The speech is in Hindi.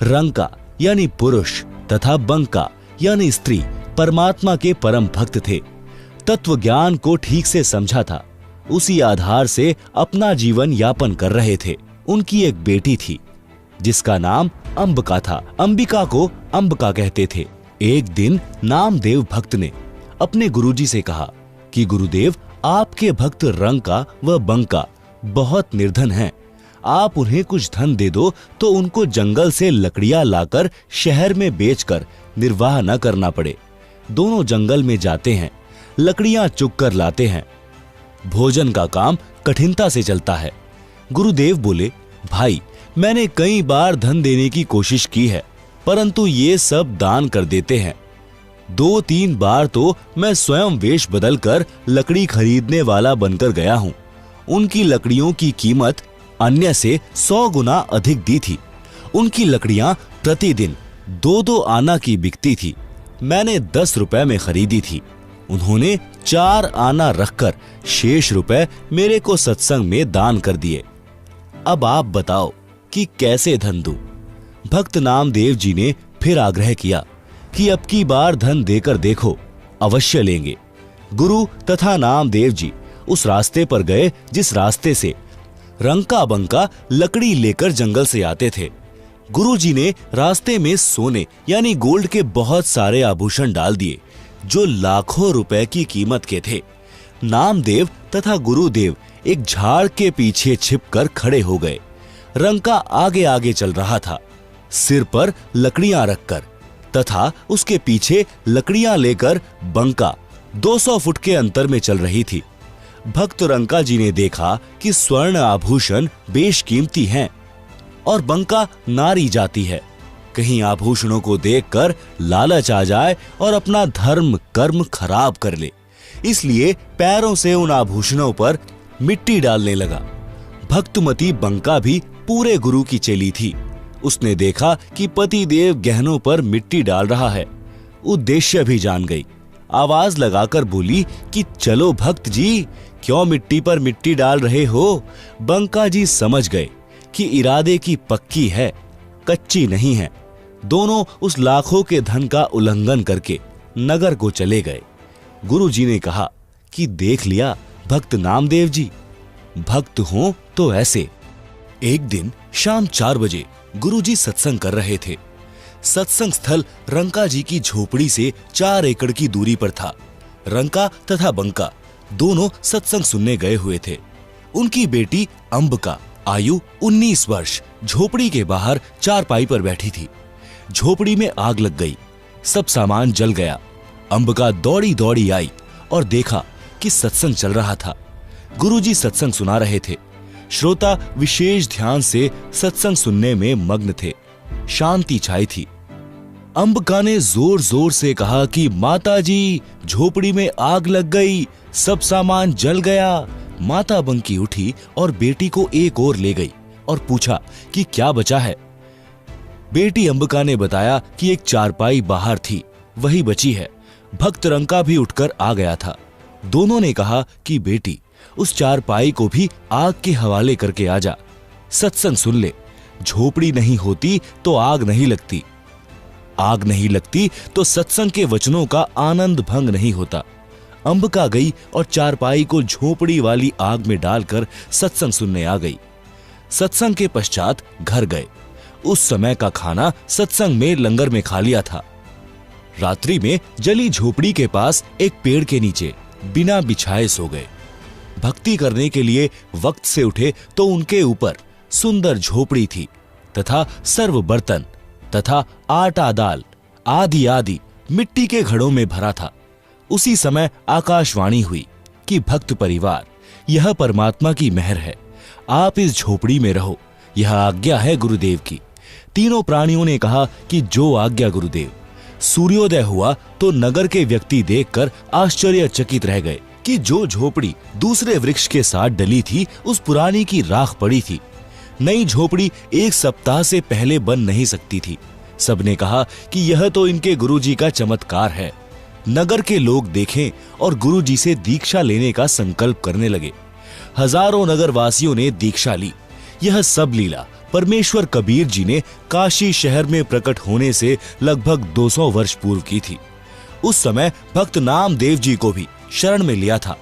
रंका यानी पुरुष तथा बंका यानी स्त्री परमात्मा के परम भक्त थे। तत्व ज्ञान को ठीक से समझा था, उसी आधार से अपना जीवन यापन कर रहे थे। उनकी एक बेटी थी जिसका नाम अंबिका था। अंबिका को अंबिका कहते थे। एक दिन नामदेव भक्त ने अपने गुरुजी से कहा कि गुरुदेव, आपके भक्त रंका व बंका बहुत निर्धन हैं। आप उन्हें कुछ धन दे दो तो उनको जंगल से लकड़ियां लाकर शहर में बेचकर निर्वाह न करना पड़े। दोनों जंगल में जाते हैं, लकड़ियां चुग कर लाते हैं। भोजन का काम कठिनता से चलता है। गुरुदेव बोले, भाई, मैंने कई बार धन देने की कोशिश की है, परंतु ये सब दान कर देते हैं। 2-3 बार तो मैं स्वयं वेश बदलकर लकड़ी खरीदने वाला बनकर गया हूं। उनकी लकड़ियों की कीमत अन्य से 100 गुना अधिक दी थी। उनकी लकड़ियां प्रतिदिन 2-2 आना की बिकती थी। मैंने 10 रुपए में खरीदी थी। उन्होंने 4 आना रखकर शेष रुपए मेरे को सत्संग में दान कर दिए। अब आप बताओ कि कैसे धन दूं? भक्त नामदेव जी ने फिर आग्रह किया कि अब की बार धन देकर देखो, अवश्य लेंगे। गुरु तथा नामदेव जी उस रास्ते पर गए जिस रास्ते से रंका बंका लकड़ी लेकर जंगल से आते थे। गुरुजी ने रास्ते में सोने यानी गोल्ड के बहुत सारे आभूषण डाल दिए जो लाखों रुपए की कीमत के थे। नामदेव तथा गुरुदेव एक झाड़ के पीछे छिपकर खड़े हो गए। रंका आगे आगे चल रहा था, सिर पर लकड़ियां रखकर, तथा उसके पीछे लकड़ियां लेकर बंका 200 फुट के अंतर में चल रही थी। भक्त रंका जी ने देखा कि स्वर्ण आभूषण बेशकीमती हैं और बंका नारी जाती है। कहीं आभूषणों को देखकर लालच आ जाए और अपना धर्म कर्म खराब कर ले, इसलिए पैरों से उन आभूषणों पर मिट्टी डालने लगा। भक्तमती बंका भी पूरे गुरु की चेली थी। उसने देखा कि पति देव गहनों पर मिट्टी डाल रहा है, उद्देश्य भी जान गई। आवाज लगाकर बोली कि चलो भक्त जी, क्यों मिट्टी पर मिट्टी डाल रहे हो? बंका जी समझ गए कि इरादे की पक्की है, कच्ची नहीं है। दोनों उस लाखों के धन का उल्लंघन करके नगर को चले गए। गुरु जी ने कहा कि देख लिया भक्त नामदेव जी, भक्त हो तो ऐसे। एक दिन शाम 4 बजे गुरुजी सत्संग कर रहे थे। सत्संग स्थल रंका जी की झोपड़ी से 4 एकड़ की दूरी पर था। रंका तथा बंका दोनों सत्संग सुनने गए हुए थे। उनकी बेटी अंबिका आयु 19 वर्ष झोपड़ी के बाहर चारपाई पर बैठी थी। झोपड़ी में आग लग गई, सब सामान जल गया। अंबिका दौड़ी दौड़ी आई और देखा कि सत्संग चल रहा था। गुरुजी सत्संग सुना रहे थे। श्रोता विशेष ध्यान से सत्संग सुनने में मग्न थे। शांति छाई थी। अंबिका ने जोर जोर से कहा कि माता जी, झोपड़ी में आग लग गई, सब सामान जल गया। माता बंकी उठी और बेटी को एक ओर ले गई और पूछा कि क्या बचा है। बेटी अंबिका ने बताया कि एक चारपाई बाहर थी, वही बची है। भक्त रंका भी उठकर आ गया था। दोनों ने कहा कि बेटी, उस चारपाई को भी आग के हवाले करके आ जा, सत्संग सुन ले। झोपड़ी नहीं होती तो आग नहीं लगती, आग नहीं लगती तो सत्संग के वचनों का आनंद भंग नहीं होता। अंबिका गई और चारपाई को झोपड़ी वाली आग में डालकर सत्संग सुनने आ गई। सत्संग के पश्चात घर गए। उस समय का खाना सत्संग में लंगर में खा लिया था। रात्रि में जली झोपड़ी के पास एक पेड़ के नीचे बिना बिछाए सो गए। भक्ति करने के लिए वक्त से उठे तो उनके ऊपर सुंदर झोपड़ी थी तथा सर्व बर्तन तथा आटा दाल आदि आदि मिट्टी के घड़ों में भरा था। उसी समय आकाशवाणी हुई कि भक्त परिवार, यह परमात्मा की मेहर है, आप इस झोपड़ी में रहो, यह आज्ञा है गुरुदेव की। तीनों प्राणियों ने कहा कि जो आज्ञा गुरुदेव। सूर्योदय हुआ तो नगर के व्यक्ति देखकर आश्चर्यचकित रह गए कि जो झोपड़ी दूसरे वृक्ष के साथ डली थी उस पुरानी की राख पड़ी थी। नई झोपड़ी 1 सप्ताह से पहले बन नहीं सकती थी। सबने कहा कि यह तो इनके गुरुजी का चमत्कार है। नगर के लोग देखें और गुरुजी से दीक्षा लेने का संकल्प करने लगे। हजारों नगरवासियों ने दीक्षा ली। यह सब लीला परमेश्वर कबीर जी ने काशी शहर में प्रकट होने से लगभग 200 वर्ष पूर्व की थी। उस समय भक्त नामदेव जी को भी शरण में लिया था।